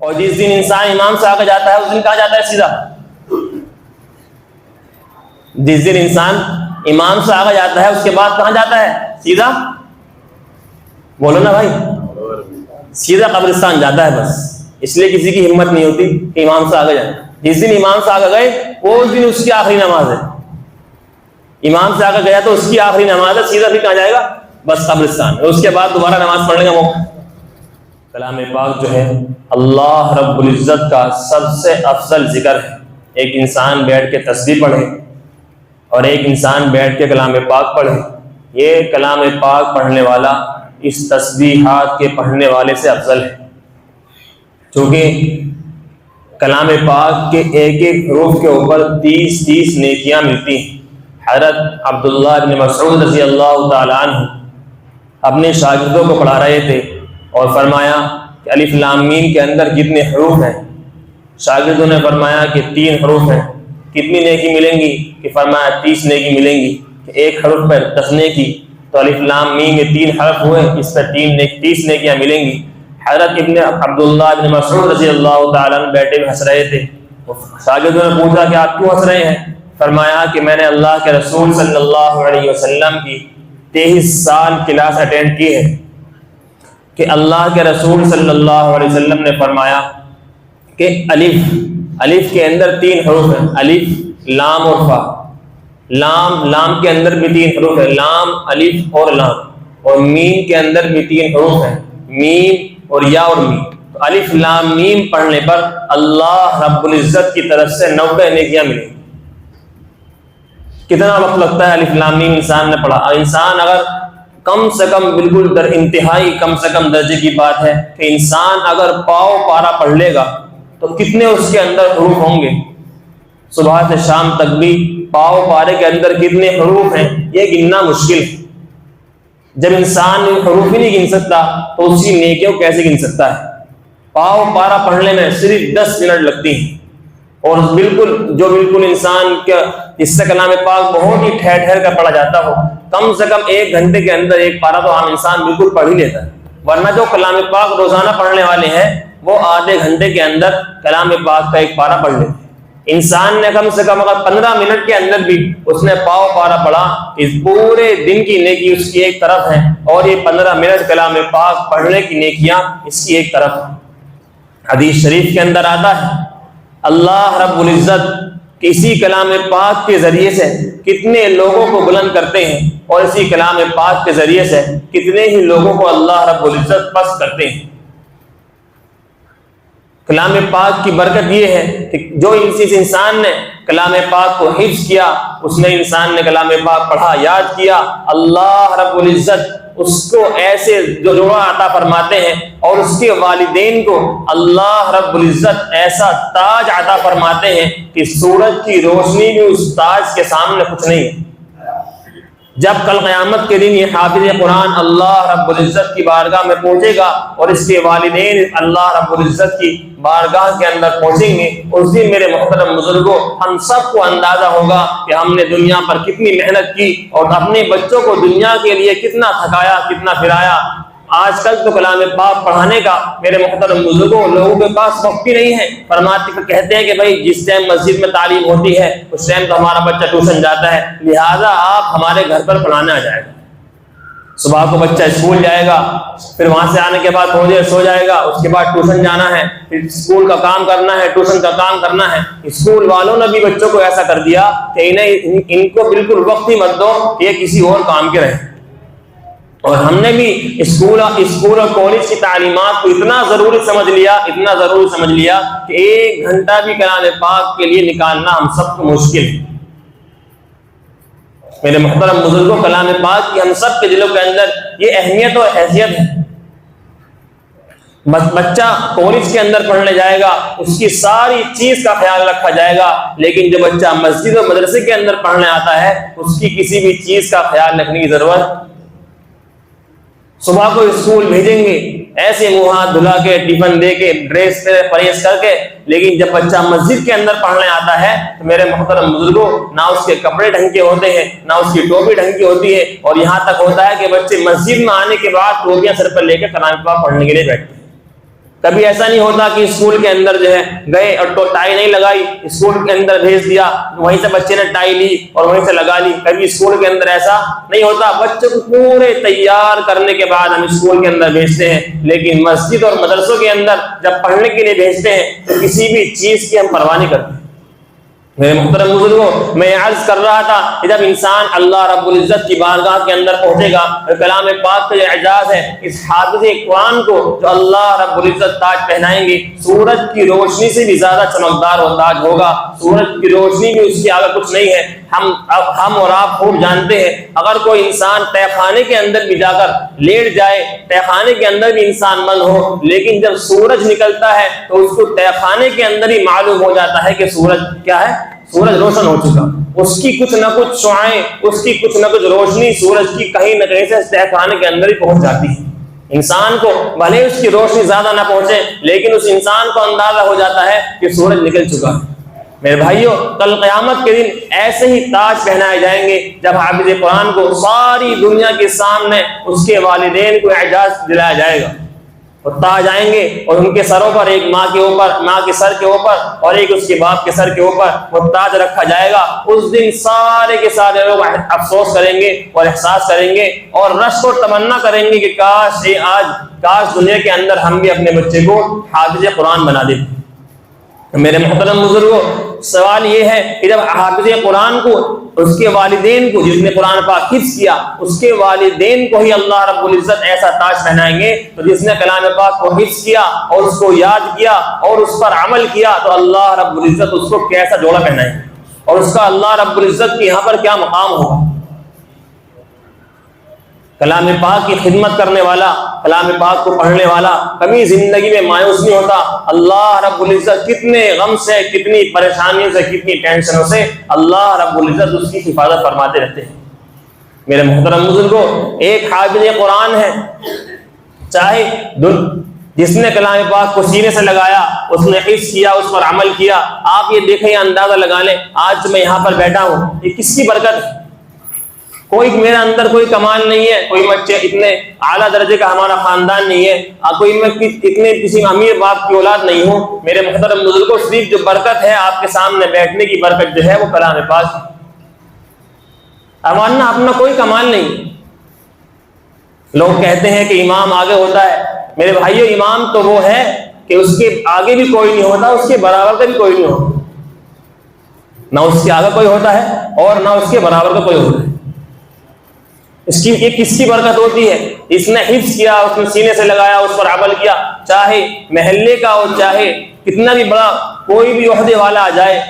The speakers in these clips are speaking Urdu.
اور جس دن انسان امام سے آگے جاتا ہے اس دن کہاں جاتا ہے سیدھا؟ جس دن انسان امام سے آگے جاتا ہے اس کے بعد کہاں جاتا ہے؟ سیدھا بولو نا بھائی، سیدھا قبرستان جاتا ہے بس۔ اس لیے کسی کی ہمت نہیں ہوتی کہ امام سے آگے جائے۔ جس دن امام سے آگے گئے اس دن اس کی آخری نماز ہے۔ امام سے آگے گیا تو اس کی آخری نماز ہے، سیدھا بھی کہاں جائے گا؟ بس قبرستان۔ اس کے بعد دوبارہ نماز پڑھنے کا موقع۔ کلام پاک جو ہے اللہ رب العزت کا سب سے افضل ذکر ہے۔ ایک انسان بیٹھ کے تسبیح پڑھے اور ایک انسان بیٹھ کے کلام پاک پڑھے، یہ کلام پاک پڑھنے والا اس تسبیحات کے پڑھنے والے سے افضل ہے، چونکہ کلام پاک کے ایک ایک حروف کے اوپر 30 نیکیاں ملتی ہیں۔ حضرت عبداللہ بن مسعود رضی اللہ تعالیٰ عنہ اپنے شاگردوں کو پڑھا رہے تھے اور فرمایا کہ الف لام میم کے اندر کتنے حروف ہیں؟ شاگردوں نے فرمایا کہ 3 حروف ہیں۔ کتنی نیکی ملیں گی؟ کہ فرمایا 30 نیکی ملیں گی۔ کہ ایک حرف پر 10 نیکی، تو الف لام میم یہ 3 حرف ہوئے، اس پر 30 نیکیاں ملیں گی۔ حضرت ابن عبداللہ بن مسعود رضی اللہ تعالیٰ عنہ بیٹھے ہوئے ہنس رہے تھے۔ شاگردوں نے پوچھا کہ آپ کیوں ہنس رہے ہیں؟ فرمایا کہ میں نے اللہ کے رسول صلی اللہ علیہ وسلم کی 23 سال کلاس اٹینڈ کی ہے کہ اللہ کے رسول صلی اللہ علیہ وسلم نے فرمایا کہ الف کے اندر 3 حروف ہیں، الف لام اور فا۔ لام کے اندر بھی 3 حروف ہیں، لام الف اور لام، اور میم کے اندر بھی 3 حروف ہیں، میم اور یا اور میم۔ تو الف لام میم پڑھنے پر اللہ رب العزت کی طرف سے 90 نیکیاں ملیں گی۔ کتنا وقت لگتا ہے الف لام میم انسان نے پڑھا؟ انسان اگر کم سے کم بالکل در انتہائی کم سے کم درجے کی بات ہے کہ انسان اگر پاؤ پارا پڑھ لے گا تو کتنے اس کے اندر حروف ہوں گے؟ صبح سے شام تک بھی پاؤ پارے کے اندر کتنے حروف ہیں یہ گننا مشکل ہے۔ جب انسان حروف ہی نہیں گن سکتا تو اس کی نیکیوں کیسے گن سکتا ہے؟ پاؤ پارا پڑھنے میں صرف 10 منٹ لگتی ہیں، اور بالکل انسان کا اس سے کلام پاک بہت ہی ٹھہر کر پڑھا جاتا ہو، کم سے کم 1 گھنٹے کے اندر ایک پارا تو عام انسان بالکل پڑھ ہی لیتا ہے۔ ورنہ جو کلام پاک روزانہ پڑھنے والے ہیں وہ آدھے گھنٹے کے اندر کلام پاک کا ایک پارا پڑھ لیتے ہیں۔ انسان نے کم سے کم اگر 15 منٹ کے اندر بھی اس نے پاؤ پارا پڑھا، اس پورے دن کی نیکی اس کی ایک طرف ہے، اور یہ 15 منٹ کلام پاک پڑھنے کی نیکیاں اس کی ایک طرف ہیں۔ حدیث شریف کے اندر آتا ہے اللہ رب العزت اسی کلام پاک کے ذریعے سے کتنے لوگوں کو بلند کرتے ہیں، اور اسی کلام پاک کے ذریعے سے کتنے ہی لوگوں کو اللہ رب العزت پست کرتے ہیں۔ کلام پاک کی برکت یہ ہے کہ جو انسان نے کلام پاک کو حفظ کیا، اس نے انسان نے کلام پاک پڑھا، یاد کیا، اللہ رب العزت اس کو ایسے جوڑا عطا فرماتے ہیں، اور اس کے والدین کو اللہ رب العزت ایسا تاج عطا فرماتے ہیں کہ سورج کی روشنی بھی اس تاج کے سامنے کچھ نہیں ہے۔ جب کل قیامت کے دن یہ حافظ قرآن اللہ رب العزت کی بارگاہ میں پہنچے گا اور اس کے والدین اللہ رب العزت کی بارگاہ کے اندر پہنچیں گے، اس دن میرے محترم بزرگوں ہم سب کو اندازہ ہوگا کہ ہم نے دنیا پر کتنی محنت کی اور اپنے بچوں کو دنیا کے لیے کتنا تھکایا، کتنا پھرایا۔ آج کل تو کلام پاک پڑھانے کا میرے محترم بزرگوں لوگوں کے پاس وقت بھی نہیں ہے۔ کہتے ہیں کہ بھائی جس ٹائم مسجد میں تعلیم ہوتی ہے اس ٹائم تو ہمارا بچہ ٹیوشن جاتا ہے، لہٰذا آپ ہمارے گھر پر پڑھانے آ جائے گا۔ صبح کو بچہ اسکول جائے گا، پھر وہاں سے آنے کے بعد تھوڑی دیر سو جائے گا، اس کے بعد ٹیوشن جانا ہے، پھر اسکول کا کام کرنا ہے، ٹیوشن کا کام کرنا ہے۔ اسکول والوں نے بھی بچوں کو ایسا کر دیا کہ ان کو بالکل وقت ہی مت دو کہ یہ کسی اور کام کے رہیں۔ اور ہم نے بھی اسکول اور کالج کی تعلیمات کو اتنا ضروری سمجھ لیا کہ 1 گھنٹہ بھی کلام پاک کے لیے نکالنا ہم سب کو مشکل ہے۔ میرے محترم بزرگوں کلام پاک کی ہم سب کے دلوں کے اندر یہ اہمیت اور حیثیت ہے۔ بچہ کالج کے اندر پڑھنے جائے گا اس کی ساری چیز کا خیال رکھا جائے گا، لیکن جو بچہ مسجد اور مدرسے کے اندر پڑھنے آتا ہے اس کی کسی بھی چیز کا خیال رکھنے کی ضرورت۔ صبح کو اسکول بھیجیں گے ایسے منہ ہاتھ دھلا کے، ٹفن دے کے، ڈریس پہ پرہیز کر کے، لیکن جب بچہ مسجد کے اندر پڑھنے آتا ہے تو میرے محترم بزرگوں نہ اس کے کپڑے ڈھنگ کے ہوتے ہیں، نہ اس کی ٹوپی ڈھنگ کی ہوتی ہے، اور یہاں تک ہوتا ہے کہ بچے مسجد میں آنے کے بعد ٹوپیاں سر پر لے کے کلام پاک پڑھنے کے لیے بیٹھتے ہیں۔ کبھی ایسا نہیں ہوتا کہ اسکول کے اندر جو ہے گئے اور تو ٹائی نہیں لگائی، اسکول کے اندر بھیج دیا، وہیں سے بچے نے ٹائی لی اور وہیں سے لگا لی. کبھی اسکول کے اندر ایسا نہیں ہوتا. بچوں کو پورے تیار کرنے کے بعد ہم اسکول کے اندر بھیجتے ہیں، لیکن مسجد اور مدرسوں کے اندر جب پڑھنے کے لیے بھیجتے ہیں تو کسی بھی چیز کی ہم پرواہ نہیں کرتے. میرے محترم بزرگوں، میں عرض کر رہا تھا کہ جب انسان اللہ رب العزت کی بارگاہ کے اندر پہنچے گا تو کلام پاک کا یہ اعجاز ہے، اس حافظ قرآن کو جو اللہ رب العزت تاج پہنائیں گے، سورج کی روشنی سے بھی زیادہ چمکدار وہ تاج ہوگا. سورج کی روشنی بھی اس کے آگے کچھ نہیں ہے. ہم اور آپ خوب جانتے ہیں، اگر کوئی انسان تہ خانے کے اندر بھی جا کر لیٹ جائے، تہ خانے کے اندر بھی انسان بند ہو، لیکن جب سورج نکلتا ہے تو اس کو تہ خانے کے اندر ہی معلوم ہو جاتا ہے کہ سورج کیا ہے، سورج روشن ہو چکا. اس کی کچھ نہ کچھ شعاعیں، اس کی کچھ نہ کچھ روشنی سورج کی کہیں نہ کہیں سے تہ خانے کے اندر ہی پہنچ جاتی ہے. انسان کو بھلے اس کی روشنی زیادہ نہ پہنچے، لیکن اس انسان کو اندازہ ہو جاتا ہے کہ سورج نکل چکا. میرے بھائیوں، کل قیامت کے دن ایسے ہی تاج پہنائے جائیں گے جب حافظ قرآن کو ساری دنیا کے سامنے اس کے والدین کو اعزاز دلایا جائے گا. وہ تاج آئیں گے اور ان کے سروں پر، ایک ماں کے اوپر، ماں کے سر کے اوپر اور ایک اس کے باپ کے سر کے اوپر وہ تاج رکھا جائے گا. اس دن سارے کے سارے لوگ افسوس کریں گے اور احساس کریں گے اور رشک اور تمنا کریں گے کہ کاش دنیا کے اندر ہم بھی اپنے بچے کو حافظ قرآن بنا دیں. میرے محترم بزرگوں، سوال یہ ہے کہ جب حافظ قرآن کو، اس کے والدین کو، جس نے قرآن پاک حفظ کیا، اس کے والدین کو ہی اللہ رب العزت ایسا تاج پہنائیں گے، تو جس نے کلام پاک کو حفظ کیا اور اس کو یاد کیا اور اس پر عمل کیا تو اللہ رب العزت اس کو کیسا جوڑا پہنائیں گے اور اس کا اللہ رب العزت کی یہاں پر کیا مقام ہوگا. کلام پاک کی خدمت کرنے والا، کلام پاک کو پڑھنے والا کبھی زندگی میں مایوس نہیں ہوتا. اللہ رب العزت کتنے غم سے، کتنی پریشانیوں سے، کتنی ٹینشنوں سے اللہ رب العزت اس کی حفاظت فرماتے رہتے ہیں. میرے محترم بزرگوں، ایک حافظ قرآن ہے، چاہے جس نے کلام پاک کو سینے سے لگایا، اس نے حفظ کیا، اس پر عمل کیا. آپ یہ دیکھیں، اندازہ لگا لیں، آج میں یہاں پر بیٹھا ہوں، یہ کس کی برکت ہے؟ کوئی میرا اندر کوئی کمال نہیں ہے، کوئی بچے اتنے اعلیٰ درجے کا ہمارا خاندان نہیں ہے، کوئی میں اتنے کسی امیر باپ کی اولاد نہیں ہوں. میرے محترم بزرگوں، صرف جو برکت ہے آپ کے سامنے بیٹھنے کی برکت جو ہے وہ کلام پاک. ہمارا اپنا کوئی کمال نہیں. لوگ کہتے ہیں کہ امام آگے ہوتا ہے. میرے بھائیو، امام تو وہ ہے کہ اس کے آگے بھی کوئی نہیں ہوتا، اس کے برابر کا بھی کوئی نہیں ہوتا. نہ اس کے آگے کوئی ہوتا ہے اور نہ اس کے برابر کا کوئی ہوتا ہے. اس کی یہ کس کی برکت ہوتی ہے؟ اس نے حفظ کیا، اس نے سینے سے لگایا، اس پر عمل کیا. چاہے محلے کا ہو، چاہے کتنا بھی بڑا کوئی بھی عہدے والا آ جائے،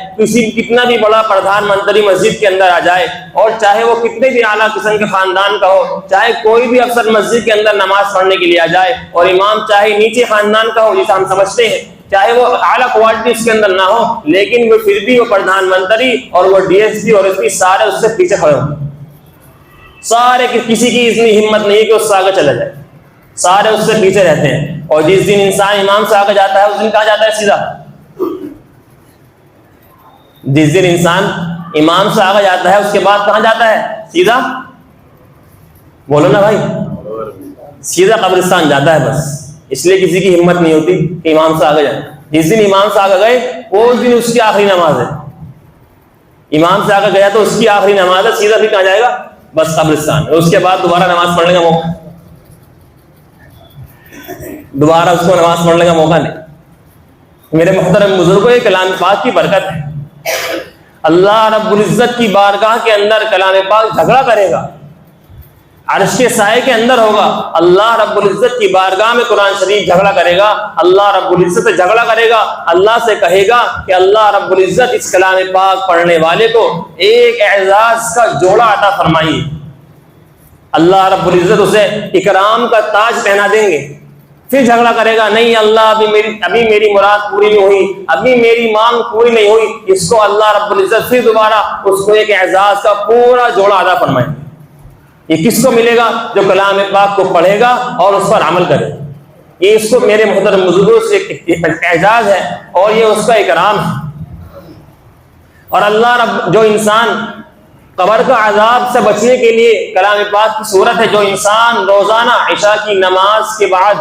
کتنا بھی بڑا پردھان منتری مسجد کے اندر آ جائے، اور چاہے وہ کتنے بھی اعلیٰ قسم کے خاندان کا ہو، چاہے کوئی بھی افسر مسجد کے اندر نماز پڑھنے کے لیے آ جائے، اور امام چاہے نیچے خاندان کا ہو جیسا ہم سمجھتے ہیں، چاہے وہ اعلیٰ کوالٹی اس کے اندر نہ ہو، لیکن وہ پھر بھی وہ پردھان منتری اور وہ ڈی ایس پی اور اس کی سارے اس سے پیچھے کھڑے ہوں. سارے کسی کی اتنی ہمت نہیں کہ اس سے آگے چلا جائے، سارے اس سے پیچھے رہتے ہیں. اور جس دن انسان امام سے آگے جاتا ہے اس دن کہاں جاتا ہے؟ سیدھا. جس دن انسان امام سے آگے جاتا ہے اس کے بعد کہاں جاتا ہے؟ سیدھا. بولو نا بھائی، سیدھا قبرستان جاتا ہے بس. اس لیے کسی کی ہمت نہیں ہوتی کہ امام سے آگے جائے. جس دن امام سے آگے گئے اس دن اس کی آخری نماز ہے. امام سے آگے گیا تو اس کی آخری نماز ہے، سیدھا بھی کہاں جائے گا؟ بس قبرستان. اس کے بعد دوبارہ نماز پڑھنے کا موقع، دوبارہ اس کو نماز پڑھنے کا موقع نہیں. میرے محترم بزرگوں، یہ کلام پاک کی برکت ہے. اللہ رب العزت کی بارگاہ کے اندر کلام پاک جھگڑا کرے گا، عرش کے سائے کے اندر ہوگا. اللہ رب العزت کی بارگاہ میں قرآن شریف جھگڑا کرے گا. اللہ رب العزت سے جھگڑا کرے گا، اللہ سے کہے گا کہ اللہ رب العزت اس کلام پاک پڑھنے والے کو ایک اعزاز کا جوڑا عطا فرمائیے. اللہ رب العزت اسے اکرام کا تاج پہنا دیں گے. پھر جھگڑا کرے گا، نہیں اللہ ابھی میری مراد پوری نہیں ہوئی، ابھی میری مانگ پوری نہیں ہوئی. اس کو اللہ رب العزت پھر دوبارہ اس کو ایک اعزاز کا پورا جوڑا عطا فرمائیں. یہ کس کو ملے گا؟ جو کلام پاک کو پڑھے گا اور اس پر عمل کرے. یہ اس کو میرے محترم بزرگوں سے اعزاز ہے اور یہ اس کا اکرام ہے. اور اللہ رب، جو انسان قبر کا عذاب سے بچنے کے لیے کلام پاک کی صورت ہے، جو انسان روزانہ عشاء کی نماز کے بعد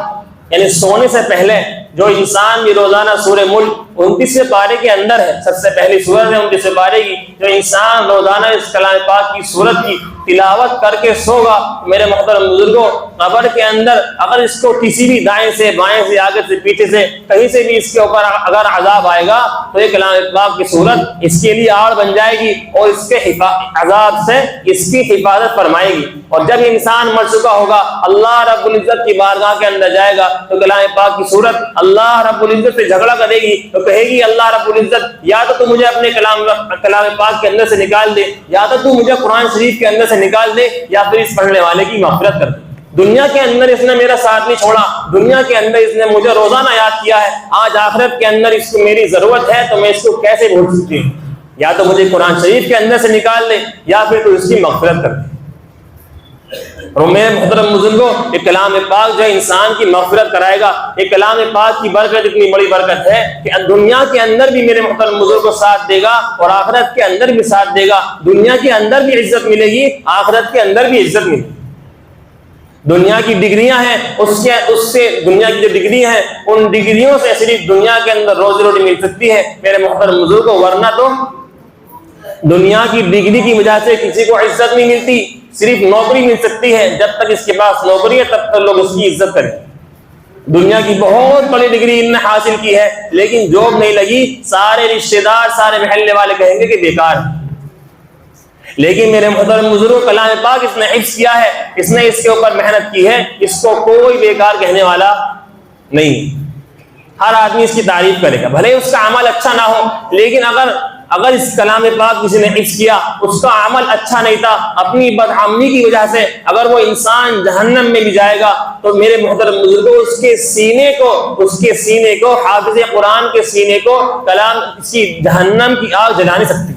یعنی سونے سے پہلے جو انسان بھی روزانہ سورہ ملک 29ویں پارے کے اندر ہے، سب سے پہلی سورت ہے 29ویں پارے کی، جو انسان روزانہ اس کلام پاک کی سورت کی تلاوت کر کے سوگا، میرے محترم بزرگوں، قبر کے اندر اگر اس کو کسی بھی دائیں سے بائیں سے آگے سے پیچھے سے کہیں سے بھی اس کے اوپر اگر عذاب آئے گا تو یہ کلام پاک کی سورت اس کے لیے آڑ بن جائے گی اور اس کے عذاب سے اس کی حفاظت فرمائے گی۔ اور جب انسان مر چکا ہوگا، اللہ رب العزت کی بارگاہ کے اندر جائے گا تو کلام پاک کی سورت اللہ رب العزت سے جھگڑا کرے گی تو کہے گی اللہ رب العزت یا تو مجھے اپنے کلام پاک کے اندر سے نکال دے، یا تو مجھے قرآن شریف کے اندر سے نکال دے، یا پھر اس پڑھنے والے کی مغفرت کر دے۔ دنیا کے اندر اس نے میرا ساتھ نہیں چھوڑا، دنیا کے اندر اس نے مجھے روزانہ یاد کیا ہے، آج آخرت کے اندر اس کو میری ضرورت ہے تو میں اس کو کیسے بھول سکتی ہوں؟ یا تو مجھے قرآن شریف کے اندر سے نکال دے یا پھر تو اس کی مغفرت کر دے۔ اور میرے محترم بزرگوں، یہ کلام پاک جو انسان کی مغفرت کرائے گا، یہ کلام پاک کی برکت اتنی بڑی برکت ہے کہ دنیا کے اندر بھی میرے محترم بزرگوں ساتھ دے گا اور آخرت کے اندر بھی ساتھ دے گا۔ دنیا کے اندر بھی عزت ملے گی، آخرت کے اندر بھی عزت ملے گی۔ دنیا کی ڈگریاں ہیں، اس سے دنیا کی جو ڈگری ہیں ان ڈگریوں سے صرف دنیا کے اندر روزی روٹی مل سکتی ہے میرے محترم بزرگوں، ورنہ تو دنیا کی ڈگری کی وجہ سے کسی کو عزت نہیں ملتی، صرف نوکری مل سکتی ہے۔ جب تک اس کے پاس نوکری ہے تب تک لوگ اس کی عزت کریں۔ دنیا کی بہت بڑی ڈگری ان نے حاصل کی ہے لیکن جاب نہیں لگی، سارے رشتہ دار سارے محلے والے کہیں گے کہ بیکار ہے۔ لیکن میرے محترم بزرگوں، کلام پاک اس نے حفظ کیا ہے، اس نے اس کے اوپر محنت کی ہے، اس کو کوئی بیکار کہنے والا نہیں۔ ہر آدمی اس کی تعریف کرے گا، بھلے اس کا عمل اچھا نہ ہو، لیکن اگر اس کلام پاک کسی نے حفظ کیا، اس کا عمل اچھا نہیں تھا، اپنی بدعملی کی وجہ سے اگر وہ انسان جہنم میں بھی جائے گا تو میرے محترم بزرگوں اس کے سینے کو حافظ قرآن کے سینے کو کلام کی جہنم کی آگ جلا نہیں سکتی۔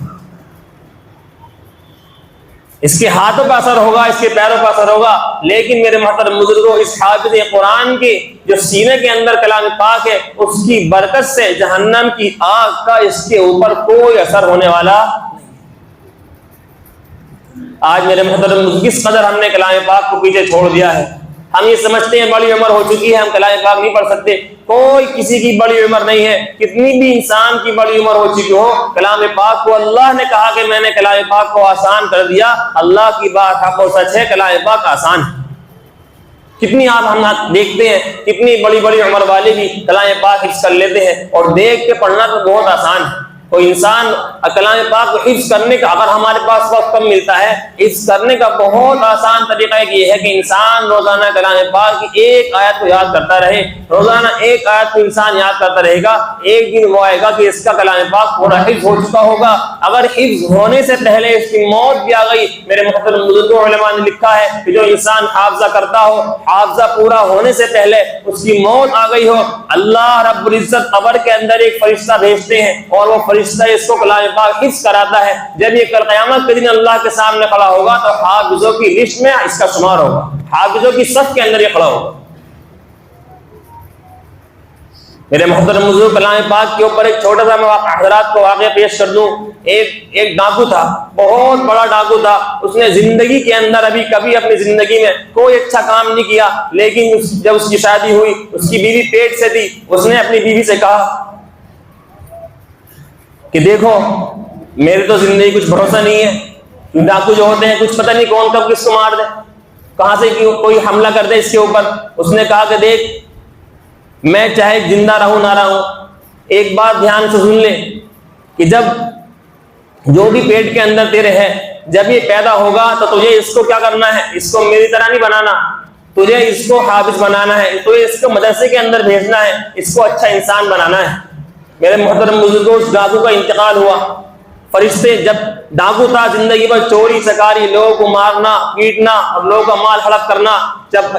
اس کے ہاتھوں کا اثر ہوگا، اس کے پیروں کا اثر ہوگا، لیکن میرے محترم بزرگوں اس حافظ قرآن کے جو سینے کے اندر کلام پاک ہے اس کی برکت سے جہنم کی آگ کا اس کے اوپر کوئی اثر ہونے والا نہیں۔ آج میرے محترم کس قدر ہم نے کلام پاک کو پیچھے چھوڑ دیا ہے۔ ہم یہ سمجھتے ہیں بڑی عمر ہو چکی ہے، ہم کلام پاک نہیں پڑھ سکتے۔ کوئی کسی کی بڑی عمر نہیں ہے، کتنی بھی انسان کی بڑی عمر ہو چکی ہو، کلام پاک کو اللہ نے کہا کہ میں نے کلام پاک کو آسان کر دیا۔ اللہ کی بات حق و سچ ہے، کلام پاک آسان ہے۔ کتنی آپ ہم دیکھتے ہیں کتنی بڑی بڑی عمر والے بھی کلام پاک حفظ کر لیتے ہیں، اور دیکھ کے پڑھنا تو بہت آسان ہے۔ کوئی انسان کلام پاک کو حفظ کرنے کا، اگر ہمارے پاس وقت کم ملتا ہے، حفظ کرنے کا بہت آسان طریقہ یہ ہے کہ انسان روزانہ کلام پاک کی ایک آیت کو یاد کرتا رہے۔ روزانہ ایک آیت کو انسان یاد کرتا رہے گا، ایک دن وہ آئے گا کہ اس کا کلام پاک پورا حفظ ہو چکا ہوگا۔ اگر حفظ ہونے سے پہلے اس کی موت بھی آ گئی، میرے محترم بزرگوں علماء نے لکھا ہے کہ جو انسان حافظہ کرتا ہو، حافظہ پورا ہونے سے پہلے اس کی موت آ گئی ہو، اللہ رب العزت قبر کے اندر ایک فرشتہ بھیجتے ہیں اور وہ فرشتہ اس کو کلام پاک حفظ کراتا ہے۔ جب یہ کل قیامت کے دن اللہ کے سامنے کھڑا ہوگا تو حافظوں کی لسٹ میں اس کا شمار ہوگا، حافظوں کی صف کے اندر یہ کھڑا ہوگا۔ میرے محترم بزرگ، کلام پاک کے اوپر ایک چھوٹا سا میں حضرات کو واقعہ پیش کر دوں۔ ایک ڈاکو تھا، بہت بڑا ڈاکو تھا۔ اس نے زندگی کے اندر کبھی اپنی زندگی میں کوئی اچھا کام نہیں کیا، لیکن جب اس کی شادی ہوئی، اس کی بیوی پیٹ سے تھی، اس نے اپنی بیوی سے کہا کہ دیکھو میرے تو زندگی کچھ بھروسہ نہیں ہے۔ ڈاکو جو ہوتے ہیں کچھ پتہ نہیں کون کب کس کو مار دے، کہاں سے کوئی حملہ کر دے اس کے اوپر۔ اس نے کہا کہ دیکھ، میں چاہے زندہ رہوں نہ رہوں، ایک بات دھیان سے سن لے کہ جب جو بھی پیٹ کے اندر تیرے ہے، جب یہ پیدا ہوگا تو تجھے اس کو کیا کرنا ہے، اس کو میری طرح نہیں بنانا، تجھے اس کو حافظ بنانا ہے، تجھے اس کو مدرسے کے اندر بھیجنا ہے، اس کو اچھا انسان بنانا ہے۔ میرے محترم بزرگوں، اس ڈاکو کا انتقال ہوا۔ فرشتے، جب ڈاکو تھا زندگی پر چوری چکاری، لوگوں کو مارنا پیٹنا اور لوگوں کا مال ہڑپ کرنا،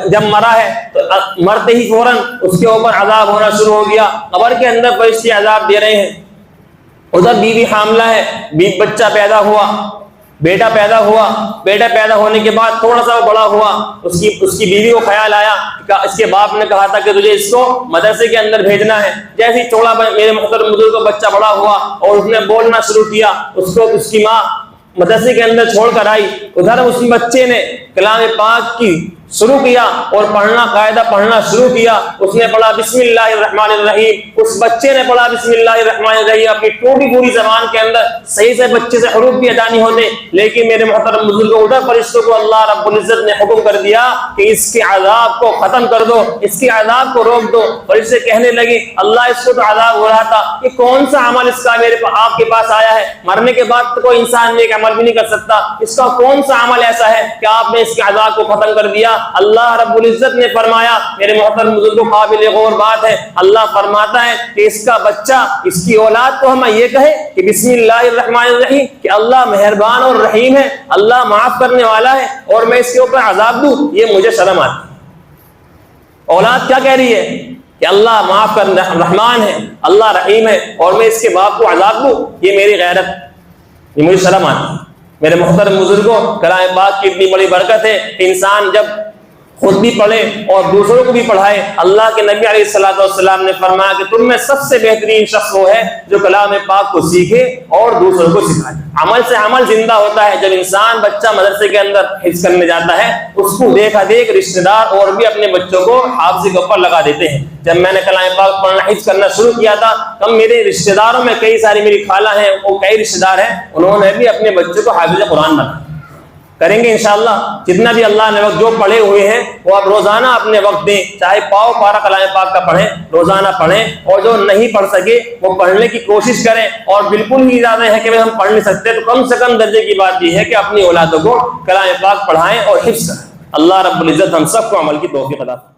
جب مرا ہے تو مرتے ہی فوراً اس کے اوپر عذاب ہونا شروع ہو گیا۔ قبر کے اندر فرشتے عذاب دے رہے ہیں، ادھر بیوی حاملہ ہے، بچہ پیدا ہوا، بیٹا پیدا ہونے کے بعد تھوڑا سا وہ بڑا ہوا، اس کی بیوی کو خیال آیا کہ اس کے باپ نے کہا تھا کہ تجھے اس کو مدرسے کے اندر بھیجنا ہے۔ جیسے ہی تھوڑا میرے محترم بزرگ کا بچہ بڑا ہوا اور اس نے بولنا شروع کیا، اس کی ماں مدرسے کے اندر چھوڑ کر آئی، ادھر اس بچے نے کلام پاک کی شروع کیا اور پڑھنا قاعدہ پڑھنا شروع کیا، اس نے پڑھا بسم اللہ الرحمن الرحیم، اس بچے نے پڑھا بسم اللہ الرحمن الرحیم اپنی ٹوٹی پوری زبان کے اندر، صحیح سے بچے سے حروف بھی ادا نہیں ہوتے، لیکن میرے محترم بزرگوں ادھر فرشتوں کو اللہ رب العزت نے حکم کر دیا کہ اس کے عذاب کو ختم کر دو، اس کے عذاب کو روک دو۔ فرشتے کہنے لگے اللہ اس کو تو عذاب ہو رہا تھا، یہ کون سا عمل اس کا میرے آپ کے پاس آیا ہے؟ مرنے کے بعد تو کوئی انسان نیک عمل بھی نہیں کر سکتا، اس کا کون سا عمل ایسا ہے کہ آپ نے اس کے عذاب کو ختم کر دیا؟ اللہ رب العزت نے فرمایا، میرے محترم بزرگوں قابل غور بات ہے، اللہ فرماتا ہے کہ اس کا بچہ، اس کی اولاد کو ہمیں یہ کہے کہ بسم اللہ الرحمن الرحیم، کہ اللہ مہربان اور رحیم ہے، اللہ معاف کرنے والا ہے، اور میں اس کے اوپر عذاب دوں، یہ مجھے شرم آتی۔ اولاد کیا کہہ رہی ہے کہ اللہ معاف کرنے رحمان ہے، اللہ رحیم ہے، اور میں اس کے باپ کو عذاب دوں، یہ میری غیرت، یہ مجھے شرم آتی۔ میرے محترم بزرگوں، کلام پاک کی اتنی بڑی برکت ہے کہ انسان جب خود بھی پڑھے اور دوسروں کو بھی پڑھائے۔ اللہ کے نبی علیہ الصلوۃ والسلام نے فرمایا کہ تم میں سب سے بہترین شخص وہ ہے جو کلام پاک کو سیکھے اور دوسروں کو سکھائے۔ عمل سے عمل زندہ ہوتا ہے۔ جب انسان بچہ مدرسے کے اندر حفظ کرنے جاتا ہے، اس کو دیکھا دیکھ رشتہ دار اور بھی اپنے بچوں کو حافظ کے اوپر لگا دیتے ہیں۔ جب میں نے کلام پاک پڑھنا حفظ کرنا شروع کیا تھا، تب میرے رشتہ داروں میں کئی ساری میری خالہ ہیں، وہ کئی رشتہ دار ہیں، انہوں نے بھی اپنے بچوں کو حافظ قرآن بنا۔ کریں گے انشاءاللہ، جتنا بھی اللہ نے وقت جو پڑھے ہوئے ہیں وہ آپ روزانہ اپنے وقت دیں، چاہے پاؤ پارا کلام پاک کا پڑھیں، روزانہ پڑھیں، اور جو نہیں پڑھ سکے وہ پڑھنے کی کوشش کریں، اور بالکل ہی زیادہ ہے کہ ہم پڑھ نہیں سکتے تو کم سے کم درجے کی بات یہ ہے کہ اپنی اولادوں کو کلام پاک پڑھائیں اور حفظ کریں۔ اللہ رب العزت ہم سب کو عمل کی توفیق عطا فرمائے۔